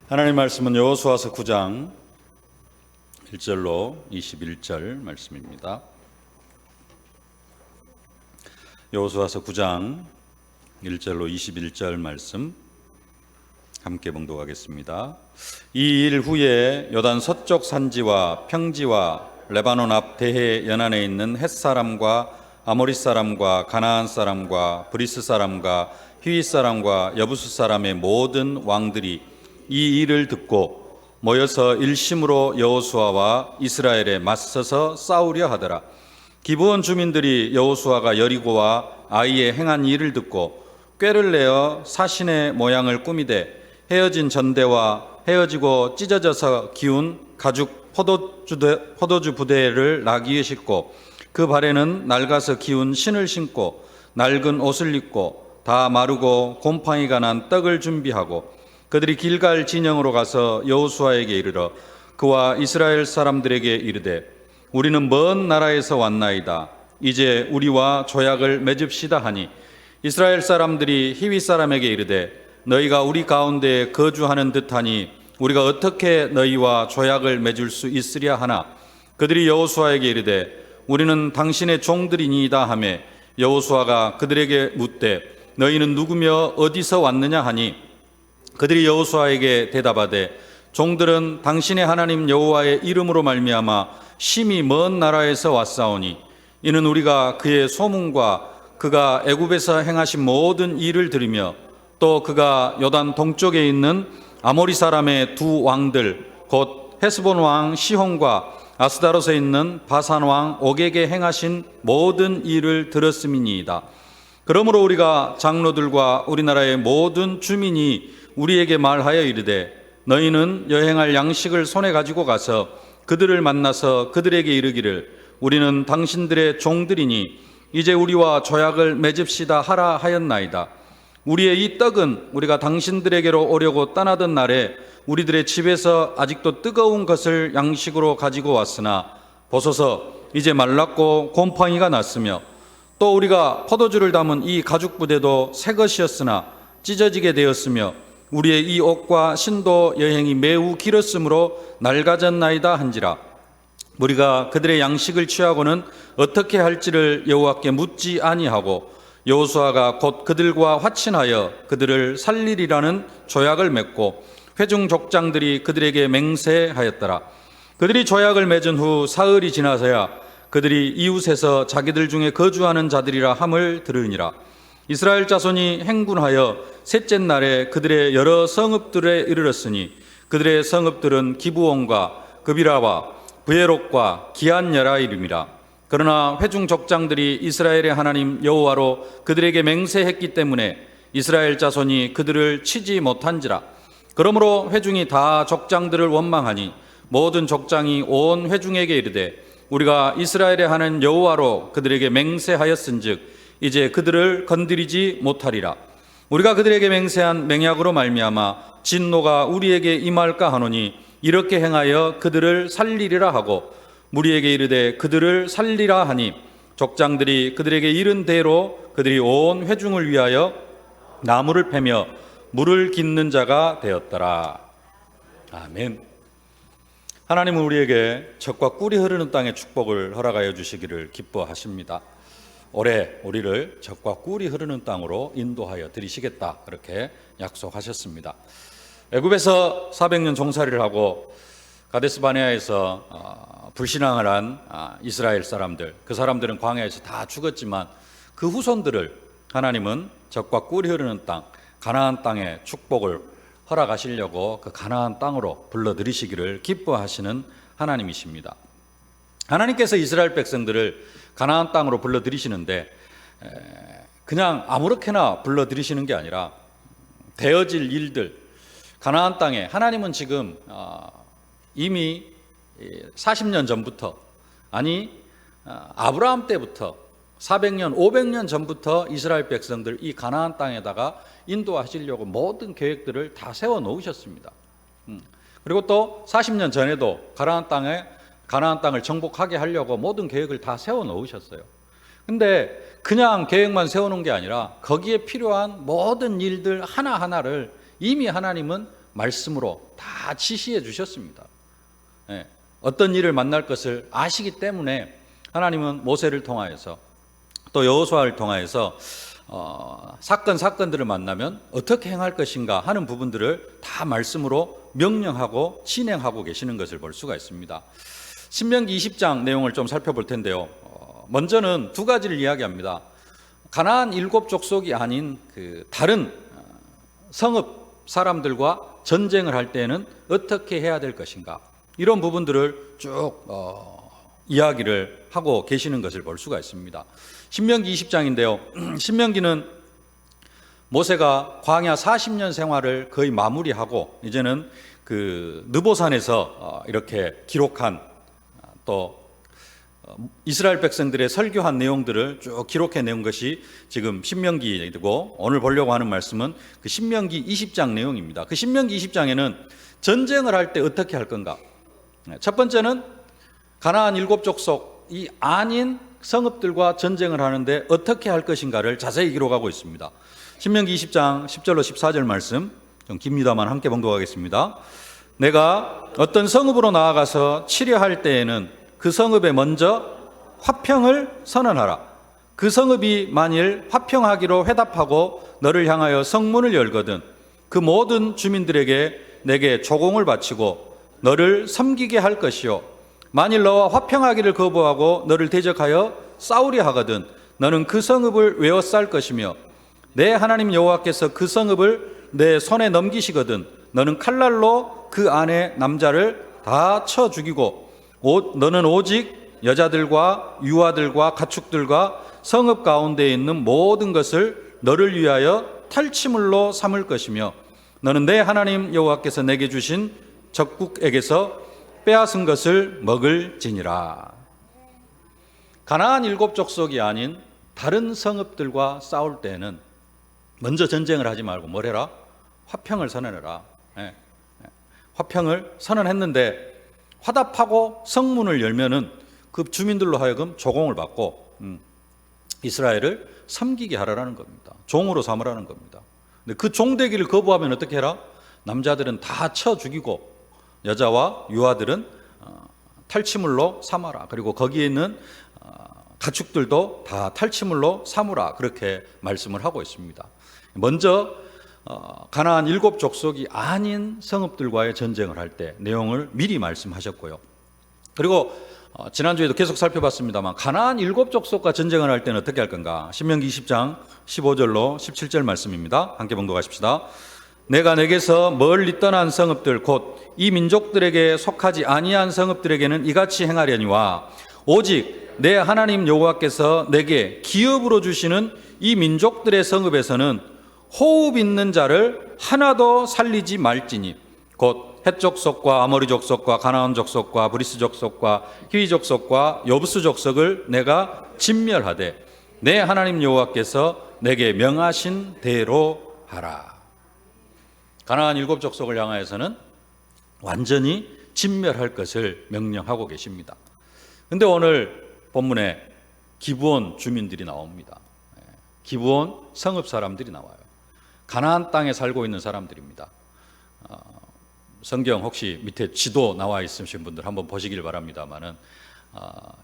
하나님 말씀은 여호수아서 9장 1절로 21절 말씀입니다. 여호수아서 9장 1절로 21절 말씀 함께 봉독하겠습니다. 이 일 후에 요단 서쪽 산지와 평지와 레바논 앞 대해 연안에 있는 헷 사람과 아모리 사람과 가나안 사람과 브리스 사람과 히윗 사람과 여부스 사람의 모든 왕들이 이 일을 듣고 모여서 일심으로 여호수아와 이스라엘에 맞서서 싸우려 하더라. 기브온 주민들이 여호수아가 여리고와 아이에 행한 일을 듣고 꾀를 내어 사신의 모양을 꾸미되 헤어진 전대와 헤어지고 찢어져서 기운 가죽 포도주 부대를 나귀에 싣고 그 발에는 낡아서 기운 신을 신고 낡은 옷을 입고 다 마르고 곰팡이가 난 떡을 준비하고 그들이 길갈 진영으로 가서 여호수아에게 이르러 그와 이스라엘 사람들에게 이르되 우리는 먼 나라에서 왔나이다. 이제 우리와 조약을 맺읍시다 하니 이스라엘 사람들이 히윗 사람에게 이르되 너희가 우리 가운데 거주하는 듯하니 우리가 어떻게 너희와 조약을 맺을 수 있으랴 하나 그들이 여호수아에게 이르되 우리는 당신의 종들이니이다 하매 여호수아가 그들에게 묻되 너희는 누구며 어디서 왔느냐 하니 그들이 여호수아에게 대답하되 종들은 당신의 하나님 여호와의 이름으로 말미암아 심히 먼 나라에서 왔사오니 이는 우리가 그의 소문과 그가 애굽에서 행하신 모든 일을 들으며 또 그가 요단 동쪽에 있는 아모리 사람의 두 왕들 곧 헤스본 왕 시혼과 아스다롯에 있는 바산 왕 옥에게 행하신 모든 일을 들었음이니이다. 그러므로 우리가 장로들과 우리나라의 모든 주민이 우리에게 말하여 이르되 너희는 여행할 양식을 손에 가지고 가서 그들을 만나서 그들에게 이르기를 우리는 당신들의 종들이니 이제 우리와 조약을 맺읍시다 하라 하였나이다. 우리의 이 떡은 우리가 당신들에게로 오려고 떠나던 날에 우리들의 집에서 아직도 뜨거운 것을 양식으로 가지고 왔으나 보소서 이제 말랐고 곰팡이가 났으며 또 우리가 포도주를 담은 이 가죽 부대도 새 것이었으나 찢어지게 되었으며 우리의 이 옷과 신도 여행이 매우 길었으므로 낡아졌나이다 한지라. 우리가 그들의 양식을 취하고는 어떻게 할지를 여호와께 묻지 아니하고 여호수아가 곧 그들과 화친하여 그들을 살리리라는 조약을 맺고 회중 족장들이 그들에게 맹세하였더라. 그들이 조약을 맺은 후 사흘이 지나서야 그들이 이웃에서 자기들 중에 거주하는 자들이라 함을 들으니라. 이스라엘 자손이 행군하여 셋째 날에 그들의 여러 성읍들에 이르렀으니 그들의 성읍들은 기브온과 그비라와 브에롯과 기안여라 이름이라. 그러나 회중 족장들이 이스라엘의 하나님 여호와로 그들에게 맹세했기 때문에 이스라엘 자손이 그들을 치지 못한지라. 그러므로 회중이 다 족장들을 원망하니 모든 족장이 온 회중에게 이르되 우리가 이스라엘의 하나님 여호와로 그들에게 맹세하였은즉 이제 그들을 건드리지 못하리라. 우리가 그들에게 맹세한 맹약으로 말미암아 진노가 우리에게 임할까 하노니 이렇게 행하여 그들을 살리리라 하고 무리에게 이르되 그들을 살리라 하니 족장들이 그들에게 이른 대로 그들이 온 회중을 위하여 나무를 패며 물을 깃는 자가 되었더라. 아멘. 하나님은 우리에게 젖과 꿀이 흐르는 땅의 축복을 허락하여 주시기를 기뻐하십니다. 올해 우리를 젖과 꿀이 흐르는 땅으로 인도하여 드리시겠다 그렇게 약속하셨습니다. 애굽에서 400년 종살이를 하고 가데스 바네아에서 불신앙을 한 이스라엘 사람들, 그 사람들은 광야에서 다 죽었지만 그 후손들을 하나님은 젖과 꿀이 흐르는 땅, 가나안 땅의 축복을 허락하시려고 그 가나안 땅으로 불러들이시기를 기뻐하시는 하나님이십니다. 하나님께서 이스라엘 백성들을 가나안 땅으로 불러들이시는데 그냥 아무렇게나 불러들이시는 게 아니라 되어질 일들, 가나안 땅에 하나님은 지금 이미 40년 전부터 아니 아브라함 때부터 400년, 500년 전부터 이스라엘 백성들 이 가나안 땅에다가 인도하시려고 모든 계획들을 다 세워 놓으셨습니다. 그리고 또 40년 전에도 가나안 땅을 정복하게 하려고 모든 계획을 다 세워 놓으셨어요. 근데 그냥 계획만 세워놓은 게 아니라 거기에 필요한 모든 일들 하나하나를 이미 하나님은 말씀으로 다 지시해 주셨습니다. 예, 어떤 일을 만날 것을 아시기 때문에 하나님은 모세를 통하여서 또 여호수아를 통하여서 사건들을 만나면 어떻게 행할 것인가 하는 부분들을 다 말씀으로 명령하고 진행하고 계시는 것을 볼 수가 있습니다. 신명기 20장 내용을 좀 살펴볼 텐데요. 먼저는 두 가지를 이야기합니다. 가나안 7족속이 아닌 그 다른 성읍 사람들과 전쟁을 할 때는 어떻게 해야 될 것인가, 이런 부분들을 쭉 이야기를 하고 계시는 것을 볼 수가 있습니다. 신명기 20장인데요. 신명기는 모세가 광야 40년 생활을 거의 마무리하고 이제는 그 느보산에서 이렇게 기록한, 또 이스라엘 백성들의 설교한 내용들을 쭉 기록해 내온 것이 지금 신명기이고, 오늘 보려고 하는 말씀은 그 신명기 20장 내용입니다. 그 신명기 20장에는 전쟁을 할 때 어떻게 할 건가, 첫 번째는 가나안 7족속이 아닌 성읍들과 전쟁을 하는데 어떻게 할 것인가를 자세히 기록하고 있습니다. 신명기 20장 10절로 14절 말씀, 좀 깁니다만 함께 봉독하겠습니다. 내가 어떤 성읍으로 나아가서 치려할 때에는 그 성읍에 먼저 화평을 선언하라. 그 성읍이 만일 화평하기로 회답하고 너를 향하여 성문을 열거든 그 모든 주민들에게 내게 조공을 바치고 너를 섬기게 할 것이요, 만일 너와 화평하기를 거부하고 너를 대적하여 싸우려 하거든 너는 그 성읍을 외워쌀 것이며, 내 하나님 여호와께서 그 성읍을 내 손에 넘기시거든 너는 칼날로 그 안에 남자를 다 쳐 죽이고 너는 오직 여자들과 유아들과 가축들과 성읍 가운데에 있는 모든 것을 너를 위하여 탈취물로 삼을 것이며, 너는 내 하나님 여호와께서 내게 주신 적국에게서 빼앗은 것을 먹을지니라. 가나안 7족속이 아닌 다른 성읍들과 싸울 때는 먼저 전쟁을 하지 말고 뭘 해라? 화평을 선언해라. 화평을 선언했는데 화답하고 성문을 열면은 그 주민들로 하여금 조공을 받고 이스라엘을 섬기게 하라는 겁니다. 종으로 삼으라는 겁니다. 근데 그 종되기를 거부하면 어떻게 해라? 남자들은 다 쳐 죽이고 여자와 유아들은 탈취물로 삼아라. 그리고 거기에 있는 가축들도 다 탈취물로 삼으라. 그렇게 말씀을 하고 있습니다. 먼저 가나안 7족속이 아닌 성읍들과의 전쟁을 할 때 내용을 미리 말씀하셨고요. 그리고 지난주에도 계속 살펴봤습니다만 가나안 7족속과 전쟁을 할 때는 어떻게 할 건가? 신명기 20장 15절로 17절 말씀입니다. 함께 봉독하십시다. 내가 내게서 멀리 떠난 성읍들 곧 이 민족들에게 속하지 아니한 성읍들에게는 이같이 행하려니와, 오직 내 하나님 여호와께서 내게 기업으로 주시는 이 민족들의 성읍에서는 호흡 있는 자를 하나도 살리지 말지니, 곧 헷 족속과 아모리 족속과 가나안 족속과 브리스 족속과 히위 족속과 여부스 족속을 내가 진멸하되 내 하나님 여호와께서 내게 명하신 대로 하라. 가나안 7족속을 향하여서는 완전히 진멸할 것을 명령하고 계십니다. 그런데 오늘 본문에 기브온 주민들이 나옵니다. 기브온 성읍 사람들이 나와요. 가나안 땅에 살고 있는 사람들입니다. 성경 혹시 밑에 지도 나와 있으신 분들 한번 보시길 바랍니다만은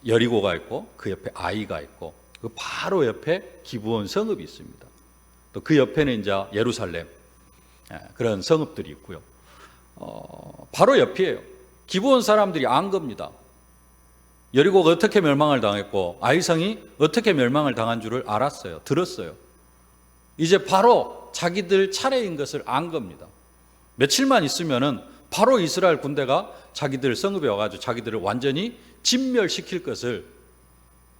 여리고가 있고 그 옆에 아이가 있고 그 바로 옆에 기브온 성읍이 있습니다. 또 그 옆에는 이제 예루살렘 그런 성읍들이 있고요. 바로 옆이에요. 기브온 사람들이 안 겁니다. 여리고가 어떻게 멸망을 당했고 아이성이 어떻게 멸망을 당한 줄을 알았어요. 들었어요. 이제 바로 자기들 차례인 것을 안 겁니다. 며칠만 있으면은 바로 이스라엘 군대가 자기들 성읍에 와가지고 자기들을 완전히 진멸시킬 것을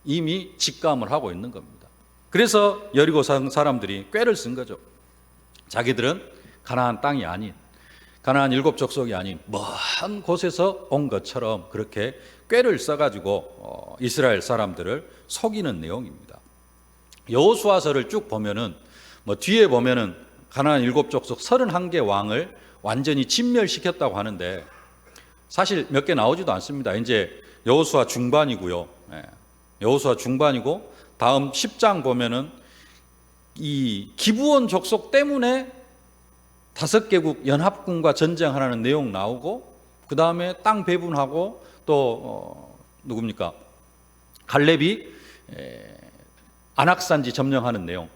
이미 직감을 하고 있는 겁니다. 그래서 여리고 사람들이 꾀를 쓴 거죠. 자기들은 가나안 땅이 아닌, 가나안 7족속이 아닌 먼 곳에서 온 것처럼 그렇게 꾀를 써가지고 이스라엘 사람들을 속이는 내용입니다. 여호수아서를 쭉 보면은 뒤에 보면은 가나안 7족속 31개 왕을 완전히 진멸시켰다고 하는데 사실 몇 개 나오지도 않습니다. 이제 여호수아 중반이고요. 여호수아 중반이고 다음 10장 보면은 이 기브온 족속 때문에 5개국 연합군과 전쟁하라는 내용 나오고, 그 다음에 땅 배분하고, 또 누굽니까? 갈렙이 안악산지 점령하는 내용,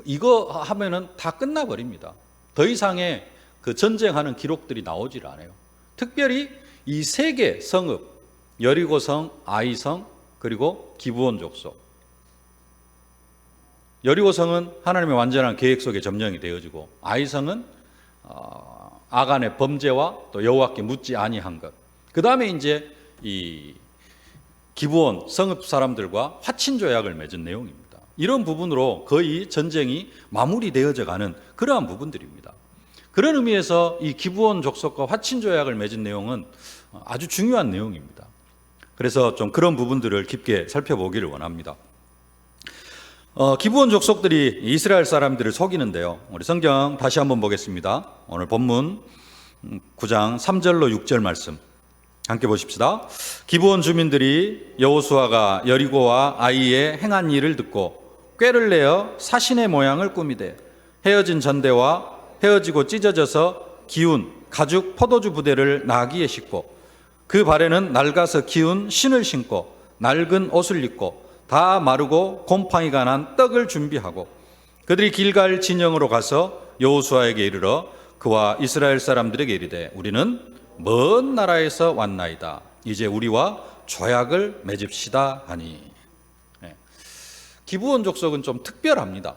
이거 하면은 다 끝나버립니다. 더 이상의 그 전쟁하는 기록들이 나오질 않아요. 특별히 이 3개 성읍, 여리고성, 아이성, 그리고 기브온 족속. 여리고성은 하나님의 완전한 계획 속에 점령이 되어지고, 아이성은 아간의 범죄와 또 여호와께 묻지 아니한 것. 그 다음에 이제 이 기브온 성읍 사람들과 화친 조약을 맺은 내용입니다. 이런 부분으로 거의 전쟁이 마무리되어져 가는 그러한 부분들입니다. 그런 의미에서 이 기브온 족속과 화친 조약을 맺은 내용은 아주 중요한 내용입니다. 그래서 좀 그런 부분들을 깊게 살펴보기를 원합니다. 기브온 족속들이 이스라엘 사람들을 속이는데요. 우리 성경 다시 한번 보겠습니다. 오늘 본문 9장 3절로 6절 말씀 함께 보십시다. 기브온 주민들이 여호수아가 여리고와 아이의 행한 일을 듣고 꾀를 내어 사신의 모양을 꾸미되 헤어진 전대와 헤어지고 찢어져서 기운 가죽 포도주 부대를 나귀에 싣고 그 발에는 낡아서 기운 신을 신고 낡은 옷을 입고 다 마르고 곰팡이가 난 떡을 준비하고 그들이 길갈 진영으로 가서 여호수아에게 이르러 그와 이스라엘 사람들에게 이르되 우리는 먼 나라에서 왔나이다. 이제 우리와 조약을 맺읍시다 하니. 기브온 족속은 좀 특별합니다.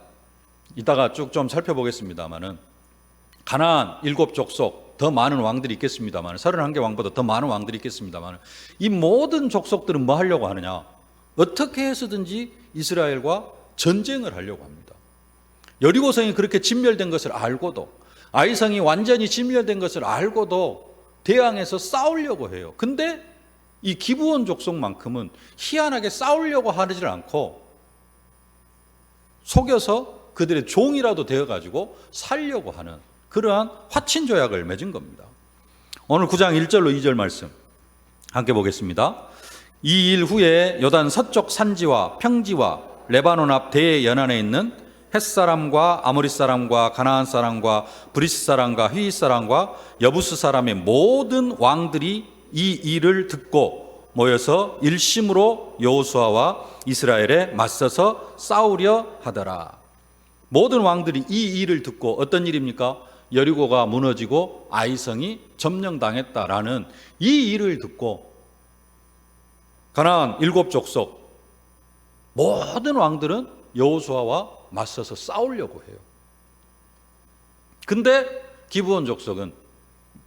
이따가 쭉 좀 살펴보겠습니다만은 가나안 7족속 더 많은 왕들이 있겠습니다만 31개 왕보다 더 많은 왕들이 있겠습니다만 이 모든 족속들은 뭐 하려고 하느냐? 어떻게 해서든지 이스라엘과 전쟁을 하려고 합니다. 여리고성이 그렇게 진멸된 것을 알고도 아이성이 완전히 진멸된 것을 알고도 대항해서 싸우려고 해요. 근데 이 기브온 족속만큼은 희한하게 싸우려고 하지 않고 속여서 그들의 종이라도 되어가지고 살려고 하는 그러한 화친 조약을 맺은 겁니다. 오늘 9장 1절로 2절 말씀 함께 보겠습니다. 이 일 후에 요단 서쪽 산지와 평지와 레바논 앞 대의 연안에 있는 헷사람과 아모리 사람과 가나안 사람과 브리스 사람과 휘잇 사람과 여부스 사람의 모든 왕들이 이 일을 듣고 모여서 일심으로 여호수아와 이스라엘에 맞서서 싸우려 하더라. 모든 왕들이 이 일을 듣고 어떤 일입니까? 여리고가 무너지고 아이성이 점령당했다라는 이 일을 듣고 가나안 7족속 모든 왕들은 여호수아와 맞서서 싸우려고 해요. 근데 기브온 족속은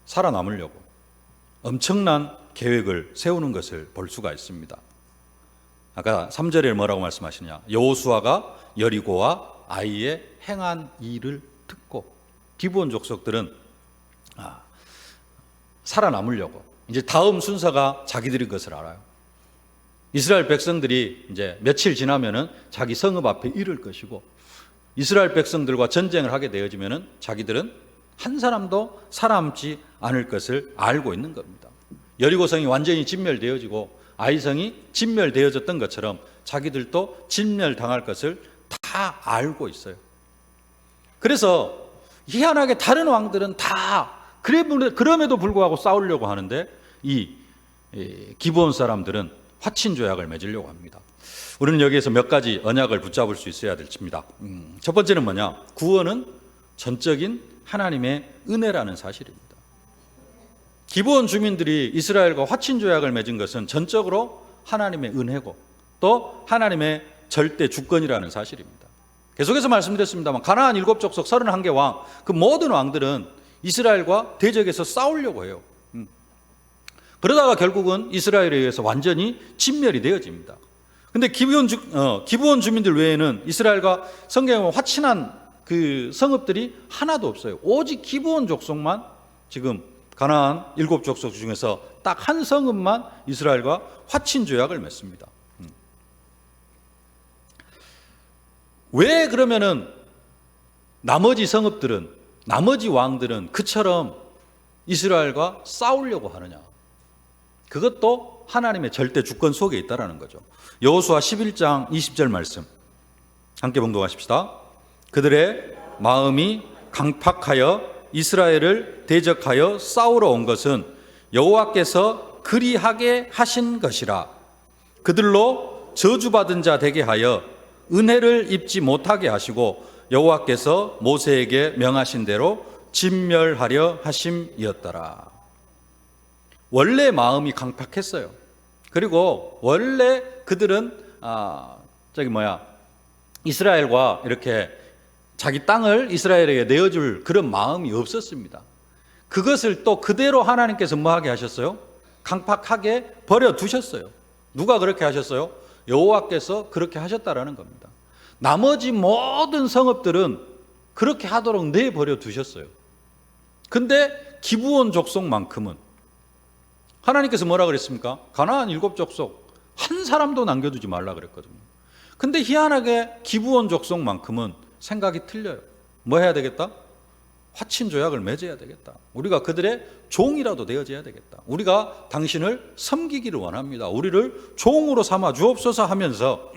살아남으려고 엄청난 계획을 세우는 것을 볼 수가 있습니다. 아까 3절에 뭐라고 말씀하시냐? 여호수아가 여리고와 아이의 행한 일을 듣고 기브온 족속들은 살아남으려고 이제 다음 순서가 자기들인 것을 알아요. 이스라엘 백성들이 이제 며칠 지나면은 자기 성읍 앞에 이를 것이고 이스라엘 백성들과 전쟁을 하게 되어지면은 자기들은 한 사람도 살아남지 않을 것을 알고 있는 겁니다. 여리고성이 완전히 진멸되어지고 아이성이 진멸되어졌던 것처럼 자기들도 진멸당할 것을 다 알고 있어요. 그래서 희한하게 다른 왕들은 다 그럼에도 불구하고 싸우려고 하는데 이 기브온 사람들은 화친 조약을 맺으려고 합니다. 우리는 여기에서 몇 가지 언약을 붙잡을 수 있어야 될입니다. 첫 번째는 뭐냐? 구원은 전적인 하나님의 은혜라는 사실입니다. 기브온 주민들이 이스라엘과 화친 조약을 맺은 것은 전적으로 하나님의 은혜고 또 하나님의 절대 주권이라는 사실입니다. 계속해서 말씀드렸습니다만 가나안 7족속 31개 왕, 그 모든 왕들은 이스라엘과 대적해서 싸우려고 해요. 그러다가 결국은 이스라엘에 의해서 완전히 진멸이 되어집니다. 근데 기브온 주민들 외에는 이스라엘과 성경에 화친한 그 성읍들이 하나도 없어요. 오직 기브온 족속만 지금 가나안 7족속 중에서 딱 한 성읍만 이스라엘과 화친 조약을 맺습니다. 왜 그러면은 나머지 성읍들은, 나머지 왕들은 그처럼 이스라엘과 싸우려고 하느냐? 그것도 하나님의 절대 주권 속에 있다라는 거죠. 여호수아 11장 20절 말씀 함께 봉독하십시다. 그들의 마음이 강팍하여 이스라엘을 대적하여 싸우러 온 것은 여호와께서 그리하게 하신 것이라. 그들로 저주받은 자 되게 하여 은혜를 입지 못하게 하시고 여호와께서 모세에게 명하신 대로 진멸하려 하심이었더라. 원래 마음이 강팍했어요. 그리고 원래 그들은 이스라엘과 이렇게 자기 땅을 이스라엘에게 내어줄 그런 마음이 없었습니다. 그것을 또 그대로 하나님께서 뭐하게 하셨어요? 강팍하게 버려두셨어요. 누가 그렇게 하셨어요? 여호와께서 그렇게 하셨다라는 겁니다. 나머지 모든 성읍들은 그렇게 하도록 내버려 두셨어요. 근데 기브온 족속만큼은 하나님께서 뭐라 그랬습니까? 가나안 7족속 한 사람도 남겨두지 말라 그랬거든요. 근데 희한하게 기브온 족속만큼은 생각이 틀려요. 뭐 해야 되겠다? 화친 조약을 맺어야 되겠다. 우리가 그들의 종이라도 되어져야 되겠다. 우리가 당신을 섬기기를 원합니다. 우리를 종으로 삼아 주옵소서 하면서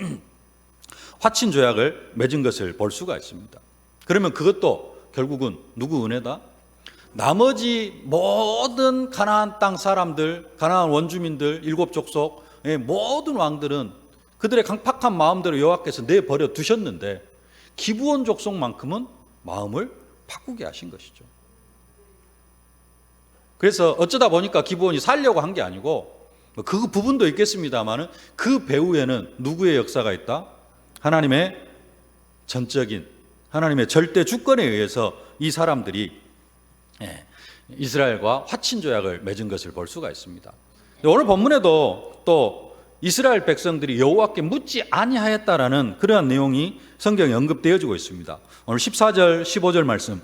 화친 조약을 맺은 것을 볼 수가 있습니다. 그러면 그것도 결국은 누구 은혜다? 나머지 모든 가나안 땅 사람들, 가나안 원주민들, 7족속의 모든 왕들은 그들의 강팍한 마음대로 여호와께서 내버려 두셨는데 기브온 족속만큼은 마음을 바꾸게 하신 것이죠. 그래서 어쩌다 보니까 기브온이 살려고 한 게 아니고 그 부분도 있겠습니다만 그 배후에는 누구의 역사가 있다? 하나님의 전적인 하나님의 절대 주권에 의해서 이 사람들이 이스라엘과 화친 조약을 맺은 것을 볼 수가 있습니다. 오늘 본문에도 또 이스라엘 백성들이 여호와께 묻지 아니하였다라는 그러한 내용이 성경에 언급되어지고 있습니다. 오늘 14절 15절 말씀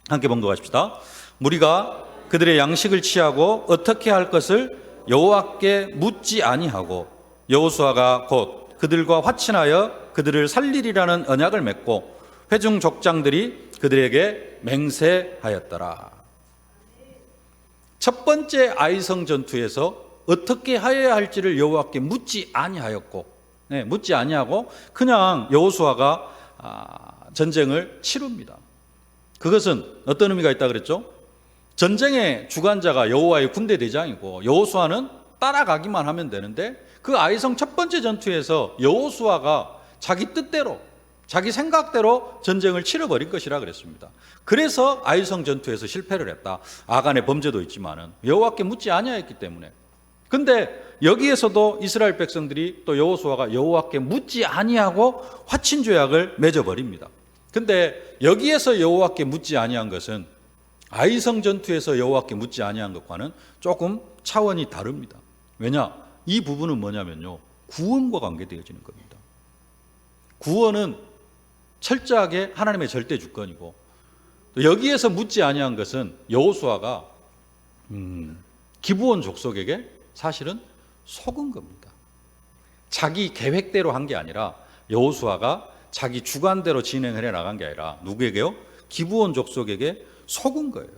함께 봉독하십시다. 무리가 그들의 양식을 취하고 어떻게 할 것을 여호와께 묻지 아니하고 여호수아가 곧 그들과 화친하여 그들을 살리리라는 언약을 맺고 회중 족장들이 그들에게 맹세하였더라. 첫 번째 아이성 전투에서 어떻게 하여야 할지를 여호와께 묻지 아니하였고, 묻지 아니하고 그냥 여호수아가 전쟁을 치릅니다. 그것은 어떤 의미가 있다 그랬죠? 전쟁의 주관자가 여호와의 군대 대장이고 여호수아는 따라가기만 하면 되는데 그 아이성 첫 번째 전투에서 여호수아가 자기 뜻대로 자기 생각대로 전쟁을 치러버린 것이라 그랬습니다. 그래서 아이성 전투에서 실패를 했다. 아간의 범죄도 있지만은 여호와께 묻지 아니하였기 때문에. 근데 여기에서도 이스라엘 백성들이 또 여호수아가 여호와께 묻지 아니하고 화친 조약을 맺어버립니다. 근데 여기에서 여호와께 묻지 아니한 것은 아이성 전투에서 여호와께 묻지 아니한 것과는 조금 차원이 다릅니다. 왜냐? 이 부분은 뭐냐면요, 구원과 관계되어지는 겁니다. 구원은 철저하게 하나님의 절대 주권이고, 여기에서 묻지 아니한 것은 여호수아가 기브온 족속에게 사실은 속은 겁니다. 자기 계획대로 한 게 아니라 여호수아가 자기 주관대로 진행을 해 나간 게 아니라 누구에게요? 기브온 족속에게 속은 거예요.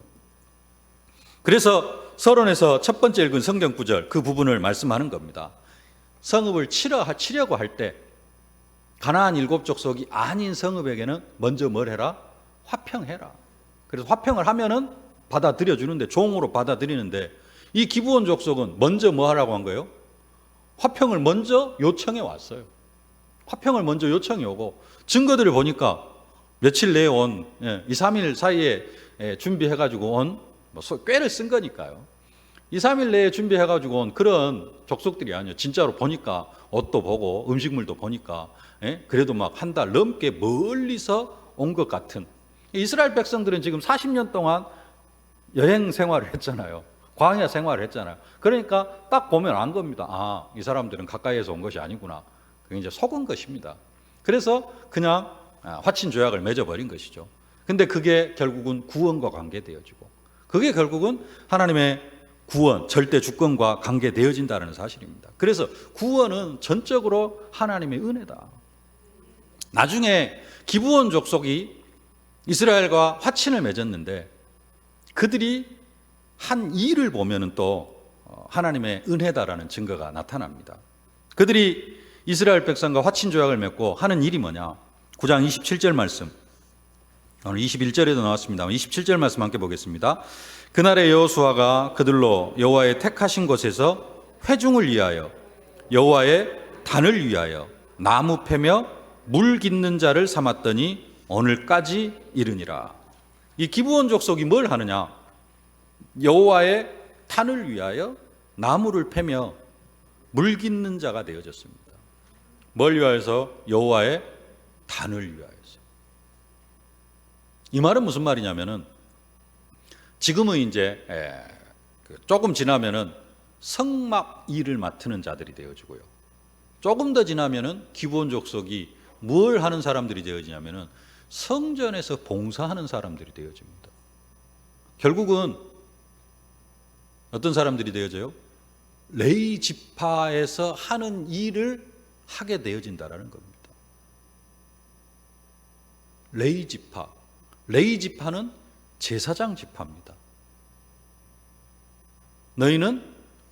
그래서 서론에서 첫 번째 읽은 성경 구절 그 부분을 말씀하는 겁니다. 성읍을 치려고 할 때 가나안 7족속이 아닌 성읍에게는 먼저 뭘 해라? 화평해라. 그래서 화평을 하면은 받아들여 주는데, 종으로 받아들이는데, 이 기브온 족속은 먼저 뭐 하라고 한 거예요? 화평을 먼저 요청해 왔어요. 화평을 먼저 요청해 오고, 증거들을 보니까 며칠 내에 온 2, 3일 사이에 준비해가지고 온 꾀를 쓴 거니까요. 2, 3일 내에 준비해가지고 온 그런 족속들이 아니에요. 진짜로 보니까 옷도 보고 음식물도 보니까 그래도 막 한 달 넘게 멀리서 온 것 같은. 이스라엘 백성들은 지금 40년 동안 여행 생활을 했잖아요. 광야 생활을 했잖아요. 그러니까 딱 보면 안 겁니다. 아, 이 사람들은 가까이에서 온 것이 아니구나. 그게 이제 속은 것입니다. 그래서 그냥 화친 조약을 맺어버린 것이죠. 근데 그게 결국은 구원과 관계되어지고, 그게 결국은 하나님의 구원, 절대 주권과 관계되어진다는 사실입니다. 그래서 구원은 전적으로 하나님의 은혜다. 나중에 기브온 족속이 이스라엘과 화친을 맺었는데 그들이 한 일을 보면은 또 하나님의 은혜다라는 증거가 나타납니다. 그들이 이스라엘 백성과 화친 조약을 맺고 하는 일이 뭐냐? 9장 27절 말씀 오늘 21절에도 나왔습니다. 27절 말씀 함께 보겠습니다. 그날에 여호수아가 그들로 여호와의 택하신 곳에서 회중을 위하여 여호와의 단을 위하여 나무 패며 물 깃는 자를 삼았더니 오늘까지 이르니라. 이 기브온 족속이 뭘 하느냐? 여호와의 단을 위하여 나무를 패며 물 깃는 자가 되어졌습니다. 뭘 위하여서? 여호와의 단을 위하여서. 이 말은 무슨 말이냐면은 지금은 이제 조금 지나면은 성막 일을 맡는 자들이 되어지고요. 조금 더 지나면은 기브온 족속이 뭘 하는 사람들이 되어지냐면은 성전에서 봉사하는 사람들이 되어집니다. 결국은 어떤 사람들이 되어져요? 레위 지파에서 하는 일을 하게 되어진다라는 겁니다. 레위 지파. 레위 지파는 제사장 지파입니다. 너희는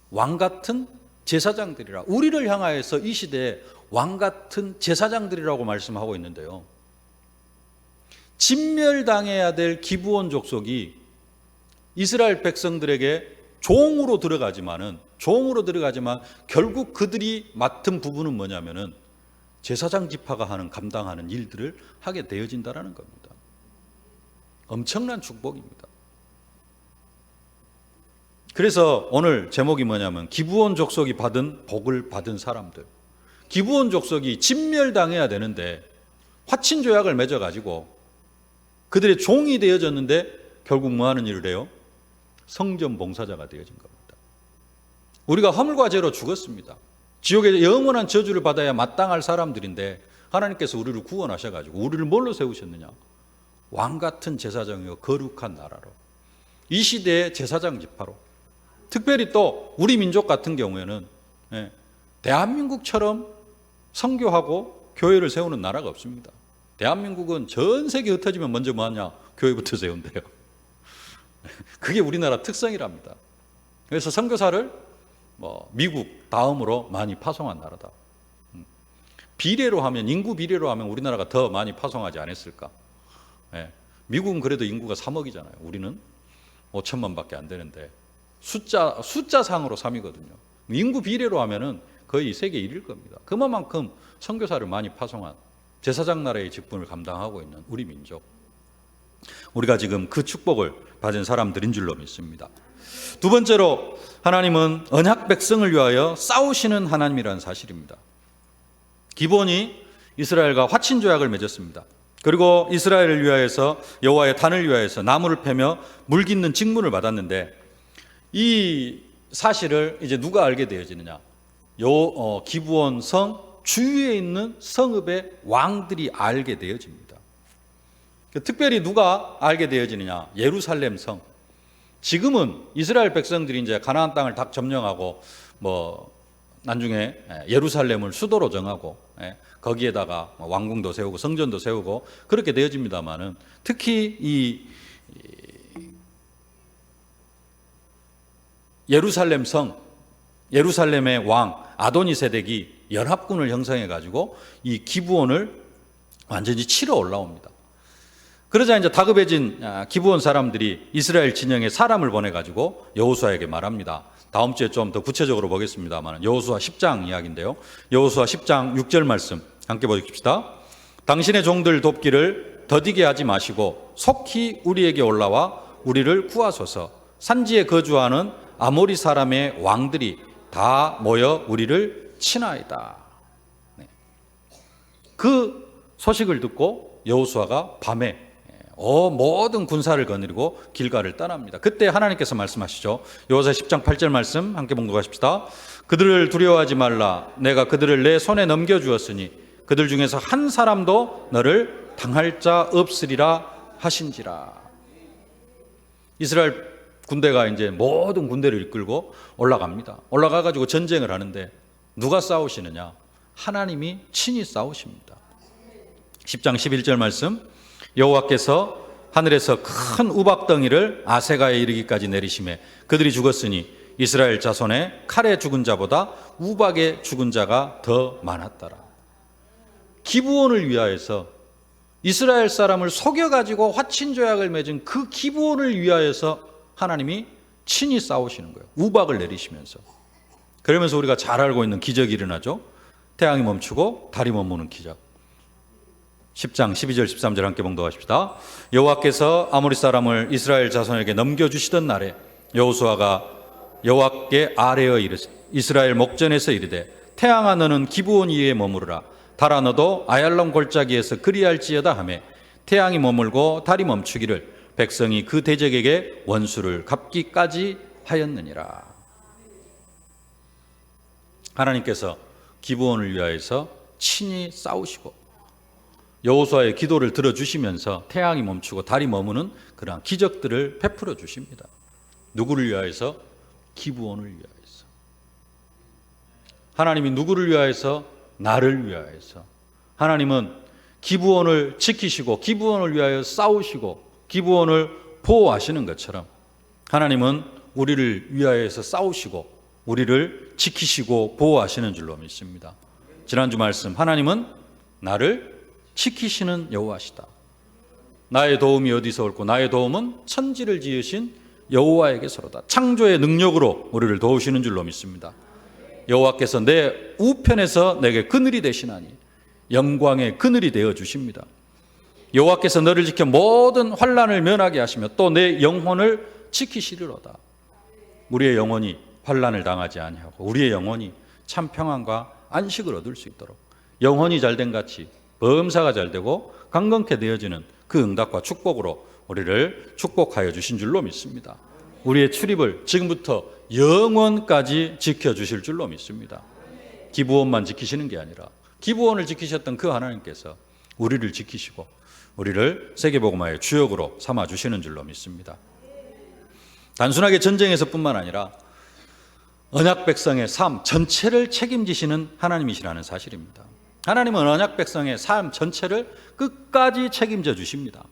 왕 같은 제사장들이라. 우리를 향하여서 이 시대에 왕 같은 제사장들이라고 말씀하고 있는데요. 진멸당해야 될 기브온 족속이 이스라엘 백성들에게 종으로 들어가지만 결국 그들이 맡은 부분은 뭐냐면은 제사장 지파가 감당하는 일들을 하게 되어진다라는 겁니다. 엄청난 축복입니다. 그래서 오늘 제목이 뭐냐면 기브온 족속이 받은 복을 받은 사람들. 기브온 족속이 진멸당해야 되는데 화친 조약을 맺어가지고 그들의 종이 되어졌는데 결국 뭐 하는 일을 해요? 성전 봉사자가 되어진 겁니다. 우리가 허물과 죄로 죽었습니다. 지옥에 영원한 저주를 받아야 마땅할 사람들인데 하나님께서 우리를 구원하셔가지고 우리를 뭘로 세우셨느냐? 왕 같은 제사장이요 거룩한 나라로, 이 시대의 제사장 지파로. 특별히 또 우리 민족 같은 경우에는 대한민국처럼 선교하고 교회를 세우는 나라가 없습니다. 대한민국은 전 세계 흩어지면 먼저 뭐하냐? 교회부터 세운대요. 그게 우리나라 특성이랍니다. 그래서 선교사를 미국 다음으로 많이 파송한 나라다. 비례로 하면, 인구 비례로 하면 우리나라가 더 많이 파송하지 않았을까? 미국은 그래도 인구가 3억이잖아요. 우리는 5천만 밖에 안 되는데 숫자상으로 3이거든요. 인구 비례로 하면은 거의 세계 1위일 겁니다. 그만큼 선교사를 많이 파송한 제사장 나라의 직분을 감당하고 있는 우리 민족. 우리가 지금 그 축복을 받은 사람들인 줄로 믿습니다. 두 번째로 하나님은 언약 백성을 위하여 싸우시는 하나님이라는 사실입니다. 기브온이 이스라엘과 화친 조약을 맺었습니다. 그리고 이스라엘을 위하여서 여호와의 단을 위하여서 나무를 패며 물 깃는 직분을 받았는데 이 사실을 이제 누가 알게 되어지느냐? 기브온 성 주위에 있는 성읍의 왕들이 알게 되어집니다. 특별히 누가 알게 되어지느냐? 예루살렘 성. 지금은 이스라엘 백성들이 이제 가나안 땅을 다 점령하고 나중에 예루살렘을 수도로 정하고 거기에다가 왕궁도 세우고 성전도 세우고 그렇게 되어집니다만은 특히 이 예루살렘 성, 예루살렘의 왕 아도니세덱이 연합군을 형성해 가지고 이 기브온을 완전히 치러 올라옵니다. 그러자 이제 다급해진 기브온 사람들이 이스라엘 진영에 사람을 보내 가지고 여호수아에게 말합니다. 다음 주에 좀 더 구체적으로 보겠습니다만 여호수아 10장 이야기인데요. 여호수아 10장 6절 말씀 함께 보십시다. 당신의 종들 돕기를 더디게 하지 마시고 속히 우리에게 올라와 우리를 구하소서. 산지에 거주하는 아모리 사람의 왕들이 다 모여 우리를 치나이다. 그 소식을 듣고 여호수아가 밤에 모든 군사를 거느리고 길가를 떠납니다. 그때 하나님께서 말씀하시죠. 여호수아 10장 8절 말씀 함께 봉독하십시다. 그들을 두려워하지 말라. 내가 그들을 내 손에 넘겨주었으니 그들 중에서 한 사람도 너를 당할 자 없으리라 하신지라. 이스라엘 군대가 이제 모든 군대를 이끌고 올라갑니다. 올라가가지고 전쟁을 하는데 누가 싸우시느냐? 하나님이 친히 싸우십니다. 10장 11절 말씀. 여호와께서 하늘에서 큰 우박덩이를 아세가에 이르기까지 내리심에 그들이 죽었으니 이스라엘 자손의 칼에 죽은 자보다 우박에 죽은 자가 더 많았더라. 기브온을 위하여서 이스라엘 사람을 속여가지고 화친조약을 맺은 그 기브온을 위하여서 하나님이 친히 싸우시는 거예요. 우박을 내리시면서. 그러면서 우리가 잘 알고 있는 기적이 일어나죠. 태양이 멈추고 달이 머무는 기적. 10장 12절 13절 함께 봉독하십시다. 여호와께서 아모리 사람을 이스라엘 자손에게 넘겨주시던 날에 여호수아가 여호와께 아뢰어 이르시 이스라엘 목전에서 이르되 태양아 너는 기브온 위에 머무르라 달아 너도 아얄론 골짜기에서 그리할지어다 하매 태양이 머물고 달이 멈추기를 백성이 그 대적에게 원수를 갚기까지 하였느니라. 하나님께서 기브온을 위하여서 친히 싸우시고 여호수아의 기도를 들어주시면서 태양이 멈추고 달이 머무는 그러한 기적들을 베풀어 주십니다. 누구를 위하여서? 기브온을 위하여서. 하나님이 누구를 위하여서? 나를 위하여서. 하나님은 기브온을 지키시고 기브온을 위하여 싸우시고 기브온을 보호하시는 것처럼 하나님은 우리를 위하여서 싸우시고 우리를 지키시고 보호하시는 줄로 믿습니다. 지난주 말씀, 하나님은 나를 지키시는 여호와시다. 나의 도움이 어디서 올고 나의 도움은 천지를 지으신 여호와에게서로다. 창조의 능력으로 우리를 도우시는 줄로 믿습니다. 여호와께서 내 우편에서 내게 그늘이 되시나니 영광의 그늘이 되어 주십니다. 여호와께서 너를 지켜 모든 환난을 면하게 하시며 또 내 영혼을 지키시리로다. 우리의 영혼이 환난을 당하지 아니하고 우리의 영혼이 참 평안과 안식을 얻을 수 있도록 영혼이 잘된 같이 범사가 잘되고 강건케 되어지는 그 응답과 축복으로 우리를 축복하여 주신 줄로 믿습니다. 우리의 출입을 지금부터 영원까지 지켜주실 줄로 믿습니다. 기브온만 지키시는 게 아니라 기브온을 지키셨던 그 하나님께서 우리를 지키시고 우리를 세계복음화의 주역으로 삼아주시는 줄로 믿습니다. 단순하게 전쟁에서뿐만 아니라 언약 백성의 삶 전체를 책임지시는 하나님이시라는 사실입니다. 하나님은 언약 백성의 삶 전체를 끝까지 책임져 주십니다.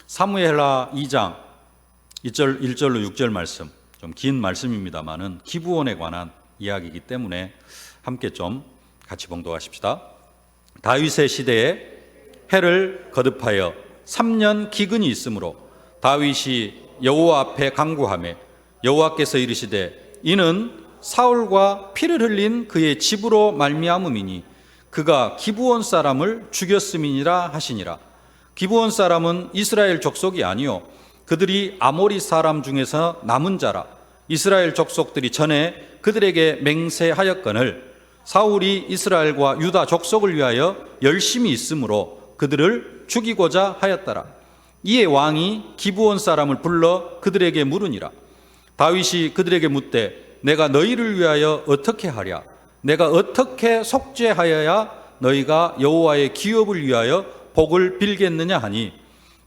사무엘하 2장 1절로 6절 말씀, 좀 긴 말씀입니다만은 기브온에 관한 이야기이기 때문에 함께 좀 같이 봉독하십시다. 다윗의 시대에 해를 거듭하여 3년 기근이 있으므로 다윗이 여호와 앞에 간구하매 여호와께서 이르시되 이는 사울과 피를 흘린 그의 집으로 말미암음이니 그가 기브온 사람을 죽였음이니라 하시니라. 기브온 사람은 이스라엘 족속이 아니요 그들이 아모리 사람 중에서 남은 자라. 이스라엘 족속들이 전에 그들에게 맹세하였거늘 사울이 이스라엘과 유다 족속을 위하여 열심히 있으므로 그들을 죽이고자 하였더라. 이에 왕이 기브온 사람을 불러 그들에게 물으니라. 다윗이 그들에게 묻되 내가 너희를 위하여 어떻게 하랴? 내가 어떻게 속죄하여야 너희가 여호와의 기업을 위하여 복을 빌겠느냐 하니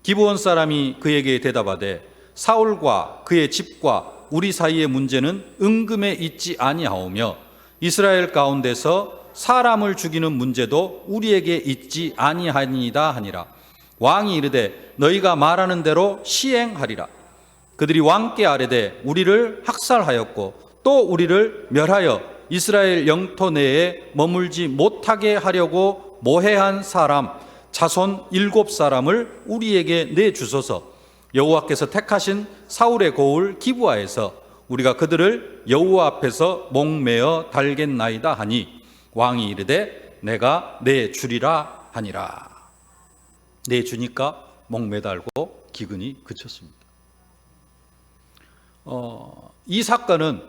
기브온 사람이 그에게 대답하되 사울과 그의 집과 우리 사이의 문제는 은금에 있지 아니하오며 이스라엘 가운데서 사람을 죽이는 문제도 우리에게 있지 아니하니이다 하니라. 왕이 이르되 너희가 말하는 대로 시행하리라. 그들이 왕께 아뢰되 우리를 학살하였고 또 우리를 멸하여 이스라엘 영토 내에 머물지 못하게 하려고 모해한 사람 자손 7사람을 우리에게 내주소서. 여호와께서 택하신 사울의 고을 기브아에서 우리가 그들을 여호와 앞에서 목매어 달겠나이다 하니 왕이 이르되 내가 내주리라 하니라. 내주니까 목매달고 기근이 그쳤습니다. 이 사건은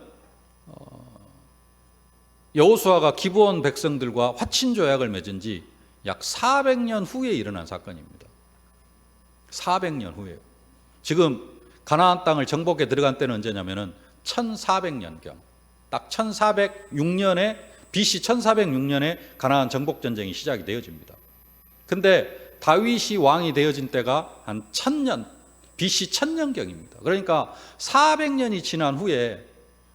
여호수아가 기브온 백성들과 화친 조약을 맺은 지 약 400년 후에 일어난 사건입니다. 400년 후에. 지금 가나안 땅을 정복해 들어간 때는 언제냐면은 1400년경. 딱 1406년에 BC 1406년에 가나안 정복 전쟁이 시작이 되어집니다. 근데 다윗이 왕이 되어진 때가 한 1000년, BC 1000년경입니다. 그러니까 400년이 지난 후에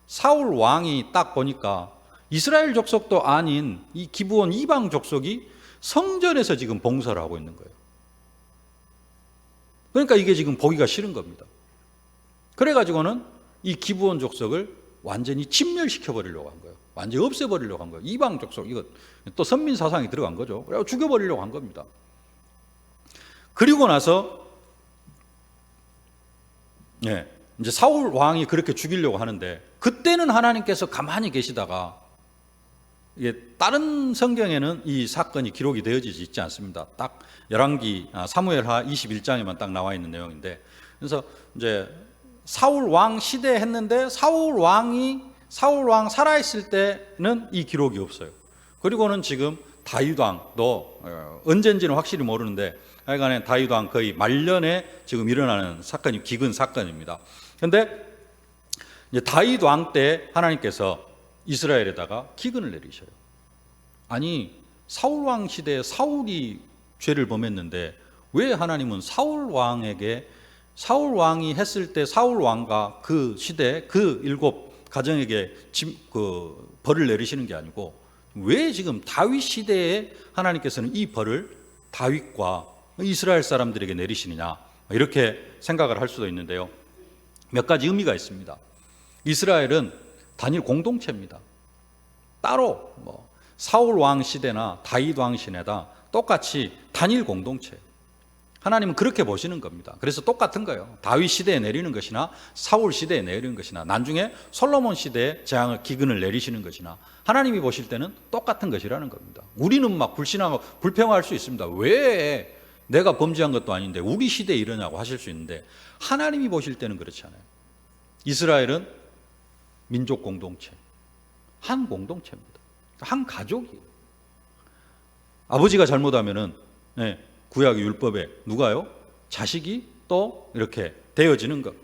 사울 왕이 딱 보니까 이스라엘 족속도 아닌 이 기브온 이방 족속이 성전에서 지금 봉사를 하고 있는 거예요. 그러니까 이게 지금 보기가 싫은 겁니다. 그래가지고는 이 기브온 족속을 완전히 진멸시켜 버리려고 한 거예요. 완전히 없애버리려고 한 거예요. 이방 족속, 이거 또 선민 사상이 들어간 거죠. 그래서 죽여버리려고 한 겁니다. 그리고 나서 이제 사울 왕이 그렇게 죽이려고 하는데, 그때는 하나님께서 가만히 계시다가, 이게 다른 성경에는 이 사건이 기록이 되어지지 있지 않습니다. 딱 사무엘하 21장에만 딱 나와 있는 내용인데, 그래서 이제 사울 왕 시대 했는데 사울 왕 살아있을 때는 이 기록이 없어요. 그리고는 지금 다윗 왕도 언젠지는 확실히 모르는데, 하여간에 다윗 왕 거의 말년에 지금 일어나는 사건이 기근 사건입니다. 그런데 이제 다윗 왕 때 하나님께서 이스라엘에다가 기근을 내리셔요. 아니, 사울 왕 시대에 사울이 죄를 범했는데 왜 하나님은 사울 왕이 했을 때 사울 왕과 그 시대 그 7가정에게 벌을 내리시는 게 아니고, 왜 지금 다윗 시대에 하나님께서는 이 벌을 다윗과 이스라엘 사람들에게 내리시느냐, 이렇게 생각을 할 수도 있는데요. 몇 가지 의미가 있습니다. 이스라엘은 단일 공동체입니다. 따로 사울 왕 시대나 다윗 왕 시대나 똑같이 단일 공동체. 하나님은 그렇게 보시는 겁니다. 그래서 똑같은 거예요. 다윗 시대에 내리는 것이나 사울 시대에 내리는 것이나 나중에 솔로몬 시대에 기근을 내리시는 것이나 하나님이 보실 때는 똑같은 것이라는 겁니다. 우리는 막 불신하고 불평할 수 있습니다. 왜 내가 범죄한 것도 아닌데 우리 시대에 이러냐고 하실 수 있는데, 하나님이 보실 때는 그렇지 않아요. 이스라엘은 민족 공동체, 한 공동체입니다. 한 가족이에요. 아버지가 잘못하면은 구약의 율법에 누가요? 자식이 또 이렇게 되어지는 것,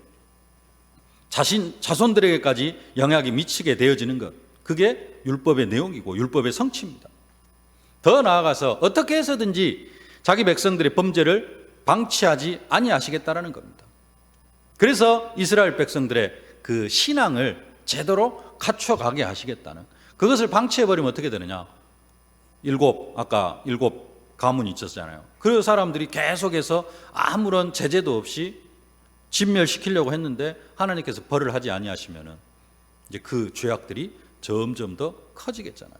자손들에게까지 영향이 미치게 되어지는 것, 그게 율법의 내용이고 율법의 성취입니다. 더 나아가서 어떻게 해서든지 자기 백성들의 범죄를 방치하지 아니하시겠다라는 겁니다. 그래서 이스라엘 백성들의 그 신앙을 제대로 갖춰가게 하시겠다는, 그것을 방치해버리면 어떻게 되느냐, 아까 일곱 가문이 있었잖아요. 그 사람들이 계속해서 아무런 제재도 없이 진멸시키려고 했는데 하나님께서 벌을 하지 아니하시면은 이제 그 죄악들이 점점 더 커지겠잖아요.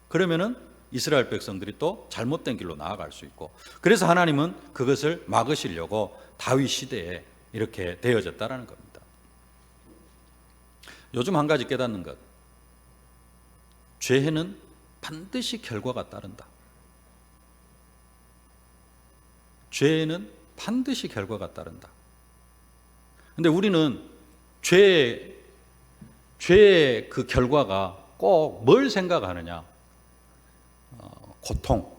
그러면은 이스라엘 백성들이 또 잘못된 길로 나아갈 수 있고, 그래서 하나님은 그것을 막으시려고 다윗 시대에 이렇게 되어졌다라는 겁니다. 요즘 한 가지 깨닫는 것, 죄에는 반드시 결과가 따른다. 죄에는 반드시 결과가 따른다. 근데 우리는 죄의 그 결과가 꼭 뭘 생각하느냐, 고통,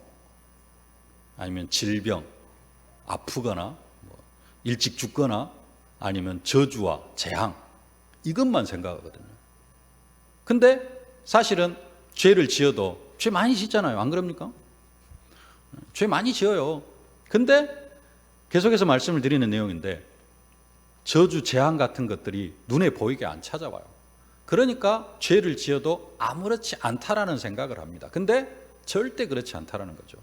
아니면 질병, 아프거나 일찍 죽거나 아니면 저주와 재앙, 이것만 생각하거든요. 근데 사실은 죄를 지어도 죄 많이 짓잖아요. 안 그럽니까? 죄 많이 지어요. 근데 계속해서 말씀을 드리는 내용인데, 저주, 재앙 같은 것들이 눈에 보이게 안 찾아와요. 그러니까 죄를 지어도 아무렇지 않다라는 생각을 합니다. 근데 절대 그렇지 않다라는 거죠.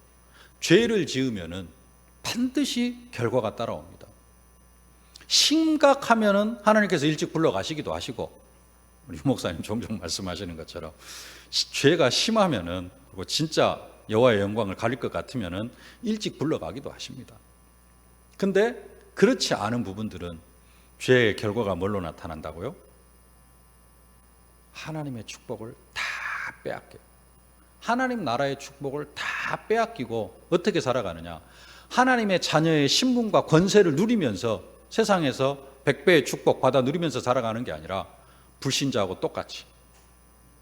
죄를 지으면은 반드시 결과가 따라옵니다. 심각하면은 하나님께서 일찍 불러가시기도 하시고, 우리 목사님 종종 말씀하시는 것처럼 죄가 심하면은, 그리고 진짜 여호와의 영광을 가릴 것 같으면은 일찍 불러가기도 하십니다. 근데 그렇지 않은 부분들은 죄의 결과가 뭘로 나타난다고요? 하나님의 축복을 다 빼앗겨요. 하나님 나라의 축복을 다 빼앗기고 어떻게 살아가느냐, 하나님의 자녀의 신분과 권세를 누리면서 세상에서 100배의 축복 받아 누리면서 살아가는 게 아니라 불신자하고 똑같이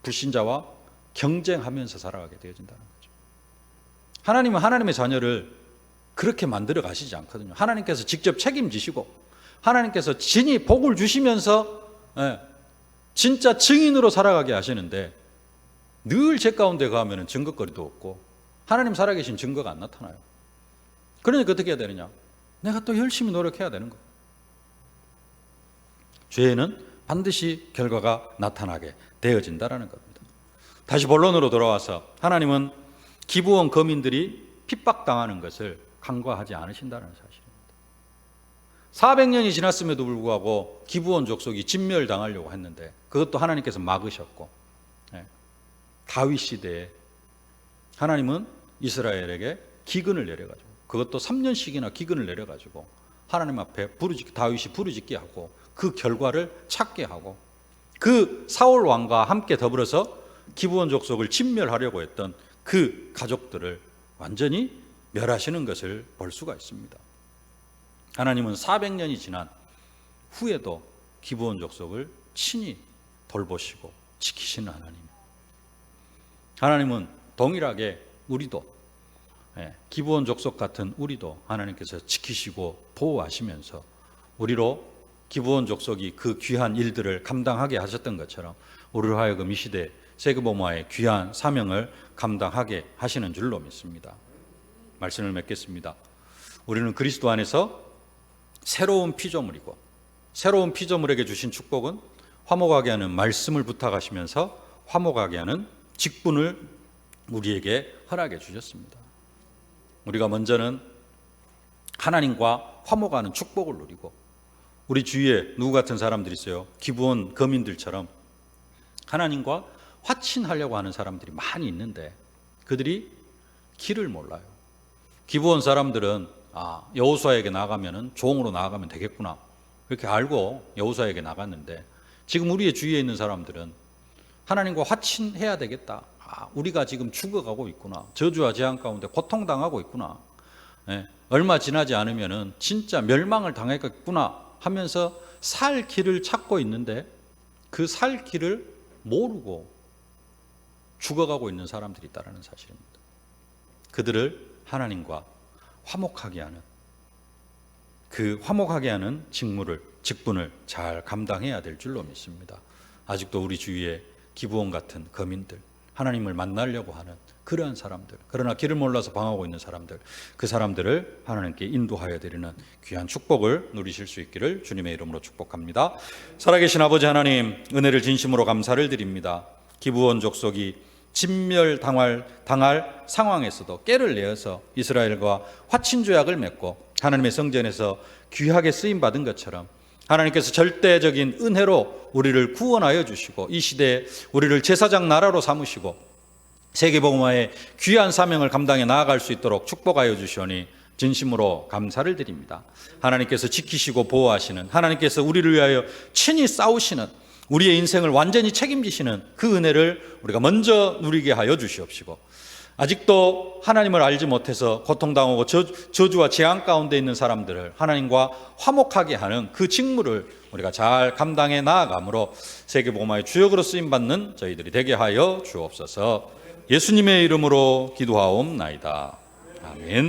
불신자와 경쟁하면서 살아가게 되어진다는 거죠. 하나님은 하나님의 자녀를 그렇게 만들어 가시지 않거든요. 하나님께서 직접 책임지시고 하나님께서 진히 복을 주시면서 진짜 증인으로 살아가게 하시는데, 늘 죄 가운데 가면 증거거리도 없고 하나님 살아계신 증거가 안 나타나요. 그러니까 어떻게 해야 되느냐, 내가 또 열심히 노력해야 되는 거예요. 죄에는 반드시 결과가 나타나게 되어진다는 겁니다. 다시 본론으로 돌아와서, 하나님은 기브온 거민들이 핍박당하는 것을 간과하지 않으신다는 사실입니다. 400년이 지났음에도 불구하고 기브온 족속이 진멸당하려고 했는데 그것도 하나님께서 막으셨고, 다윗 시대에 하나님은 이스라엘에게 기근을 내려가지고 그것도 3년씩이나 기근을 내려가지고 하나님 앞에 다윗이 부르짖게 하고 그 결과를 찾게 하고 그 사울 왕과 함께 더불어서 기브온 족속을 진멸하려고 했던 그 가족들을 완전히 멸하시는 것을 볼 수가 있습니다. 하나님은 400년이 지난 후에도 기브온 족속을 친히 돌보시고 지키시는 하나님은 동일하게 우리도 기브온 족속 같은 우리도 하나님께서 지키시고 보호하시면서 우리로 기브온 족속이 그 귀한 일들을 감당하게 하셨던 것처럼 우리로 하여금 이 시대 세계복음화의 귀한 사명을 감당하게 하시는 줄로 믿습니다. 말씀을 맺겠습니다. 우리는 그리스도 안에서 새로운 피조물이고 새로운 피조물에게 주신 축복은 화목하게 하는 말씀을 부탁하시면서 화목하게 하는 직분을 우리에게 허락해 주셨습니다. 우리가 먼저는 하나님과 화목하는 축복을 누리고 우리 주위에 누구 같은 사람들이 있어요. 기브온 거민들처럼 하나님과 화친하려고 하는 사람들이 많이 있는데 그들이 길을 몰라요. 기브온 사람들은 여호수아에게 나가면은 종으로 나아가면 되겠구나 이렇게 알고 여호수아에게 나갔는데 지금 우리의 주위에 있는 사람들은 하나님과 화친해야 되겠다. 우리가 지금 죽어가고 있구나. 저주와 재앙 가운데 고통당하고 있구나. 얼마 지나지 않으면은 진짜 멸망을 당하겠구나 하면서 살 길을 찾고 있는데 그 살 길을 모르고 죽어가고 있는 사람들이 있다는 사실입니다. 그들을 하나님과 화목하게 하는 그 화목하게 하는 직분을 잘 감당해야 될 줄로 믿습니다. 아직도 우리 주위에 기브온 같은 거민들, 하나님을 만나려고 하는 그러한 사람들, 그러나 길을 몰라서 방황하고 있는 사람들, 그 사람들을 하나님께 인도하여 드리는 귀한 축복을 누리실 수 있기를 주님의 이름으로 축복합니다. 살아계신 아버지 하나님, 은혜를 진심으로 감사를 드립니다. 기브온 족속이 진멸당할 상황에서도 꾀를 내어서 이스라엘과 화친조약을 맺고 하나님의 성전에서 귀하게 쓰임받은 것처럼 하나님께서 절대적인 은혜로 우리를 구원하여 주시고 이 시대에 우리를 제사장 나라로 삼으시고 세계복음화의 귀한 사명을 감당해 나아갈 수 있도록 축복하여 주시오니 진심으로 감사를 드립니다. 하나님께서 지키시고 보호하시는, 하나님께서 우리를 위하여 친히 싸우시는, 우리의 인생을 완전히 책임지시는 그 은혜를 우리가 먼저 누리게 하여 주시옵시고 아직도 하나님을 알지 못해서 고통당하고 저주와 재앙 가운데 있는 사람들을 하나님과 화목하게 하는 그 직무를 우리가 잘 감당해 나아감으로 세계복음화의 주역으로 쓰임받는 저희들이 되게 하여 주옵소서. 예수님의 이름으로 기도하옵나이다. 아멘.